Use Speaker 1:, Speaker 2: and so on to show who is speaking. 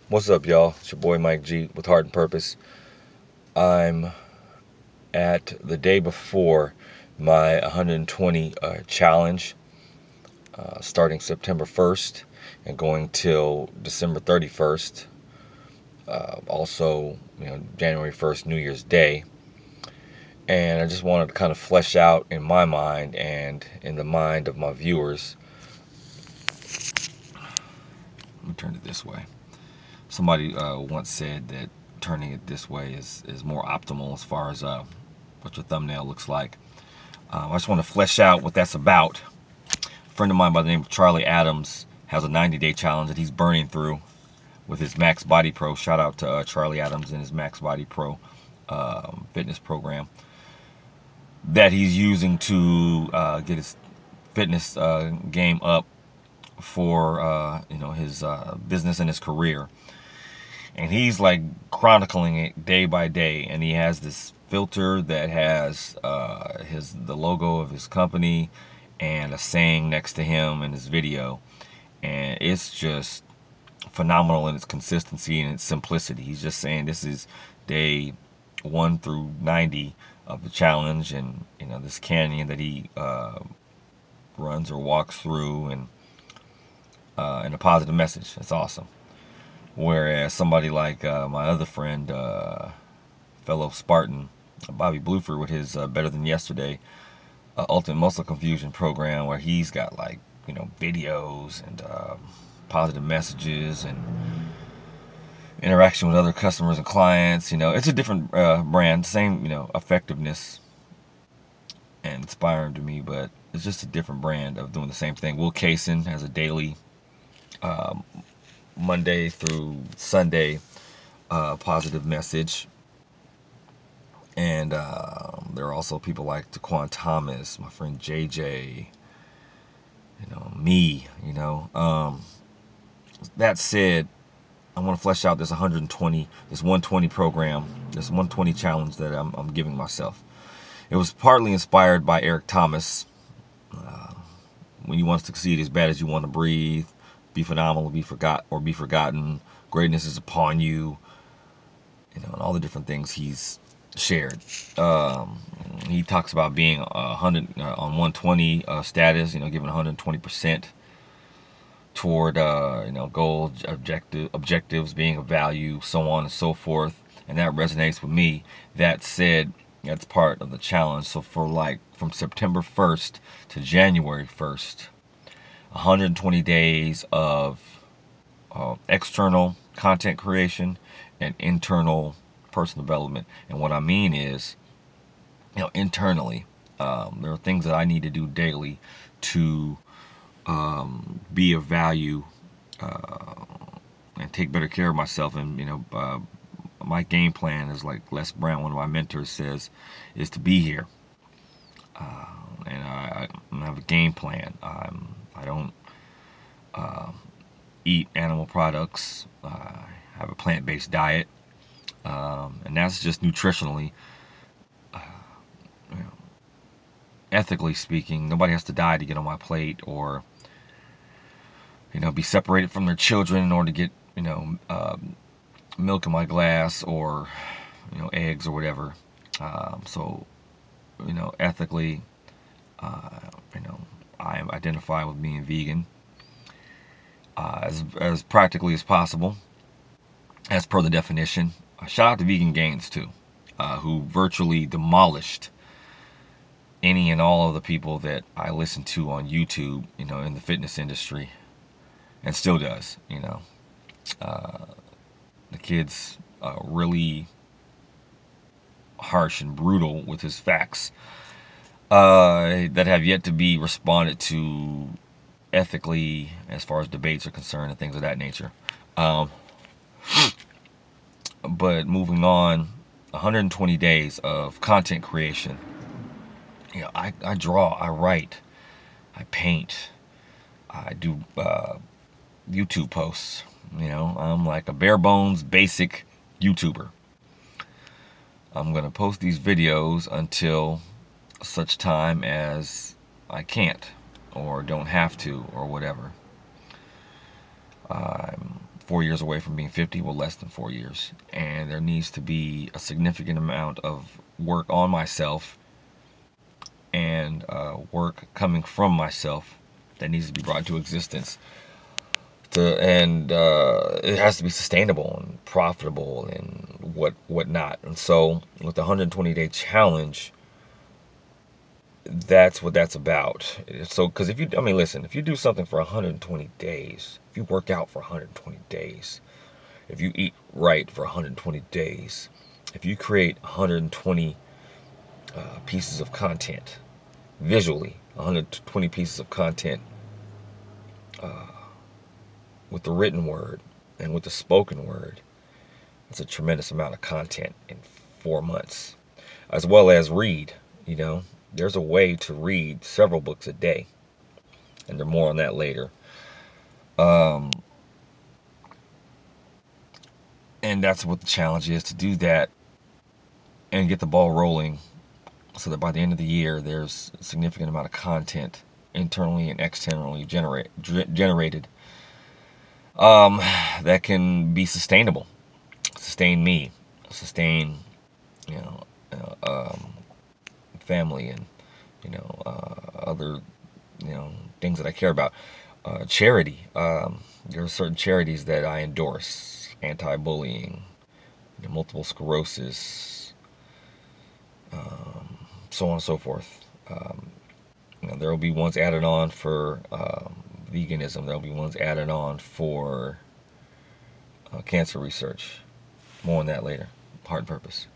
Speaker 1: What's up, y'all? It's your boy Mike G with Heart and Purpose. I'm at the day before my 120 challenge, starting September 1st and going till December 31st. Also, January 1st, New Year's Day. And I just wanted to kind of flesh out in my mind and in the mind of my viewers. Let me turn it this way. Somebody once said that turning it this way is more optimal as far as what your thumbnail looks like. I just want to flesh out what that's about. A friend of mine by the name of Charlie Adams has a 90-day challenge that he's burning through with his Max Body Pro. Shout out to Charlie Adams and his Max Body Pro fitness program that he's using to get his fitness game up for his business and his career. And he's like chronicling it day by day, and he has this filter that has the logo of his company and a saying next to him in his video, and it's just phenomenal in its consistency and its simplicity. He's just saying this is day 1 through 90 of the challenge, and this canyon that he runs or walks through, and a positive message. That's awesome. Whereas somebody like my other friend, fellow Spartan, Bobby Bluford, with his Better Than Yesterday Ultimate Muscle Confusion program, where he's got like videos and positive messages and interaction with other customers and clients. It's a different brand, same effectiveness and inspiring to me, but it's just a different brand of doing the same thing. Will Kaysen has a daily Monday through Sunday positive message. And there are also people like Taquan Thomas, my friend JJ, me, That said, I want to flesh out this 120 program, this 120 challenge that I'm giving myself. It was partly inspired by Eric Thomas. When you want to succeed as bad as you want to breathe, be phenomenal, be forgotten, greatness is upon you, and all the different things he's shared. He talks about being 100 on 120 status, giving 120% toward goals, objectives, being of value, so on and so forth, and that resonates with me. That said, that's part of the challenge. So from September 1st to January 1st, 120 days of external content creation and internal personal development. And what I mean is, internally, there are things that I need to do daily to be of value and take better care of myself. And my game plan is, like Les Brown, one of my mentors, says, is to be here. And I have a game plan. I don't eat animal products. I have a plant-based diet, and that's just nutritionally. Ethically speaking, nobody has to die to get on my plate, or be separated from their children in order to get milk in my glass, or eggs or whatever. So ethically, I identify with being vegan as practically as possible, as per the definition. Shout out to Vegan Gains too, who virtually demolished any and all of the people that I listen to on YouTube, in the fitness industry, and still does. The kid's really harsh and brutal with his facts that have yet to be responded to ethically, as far as debates are concerned and things of that nature. But moving on, 120 days of content creation. I draw, I write, I paint, I do YouTube posts. I'm like a bare bones basic YouTuber. I'm gonna post these videos until such time as I can't or don't have to or whatever. I'm 4 years away from being 50, well, less than 4 years. And there needs to be a significant amount of work on myself and work coming from myself that needs to be brought into existence. And it has to be sustainable and profitable and whatnot. And so with the 120-day challenge, that's what that's about. So, because if you, I mean, listen, if you do something for 120 days, if you work out for 120 days, if you eat right for 120 days, if you create 120 pieces of content visually, 120 pieces of content with the written word and with the spoken word, it's a tremendous amount of content in 4 months. As well as read, there's a way to read several books a day, and there's more on that later. And that's what the challenge is, to do that and get the ball rolling so that by the end of the year there's a significant amount of content internally and externally generated that can be sustainable, sustain me, sustain family, and other things that I care about. Charity. There are certain charities that I endorse: anti-bullying, multiple sclerosis, so on and so forth. There will be ones added on for veganism. There will be ones added on for cancer research. More on that later. Heart and Purpose.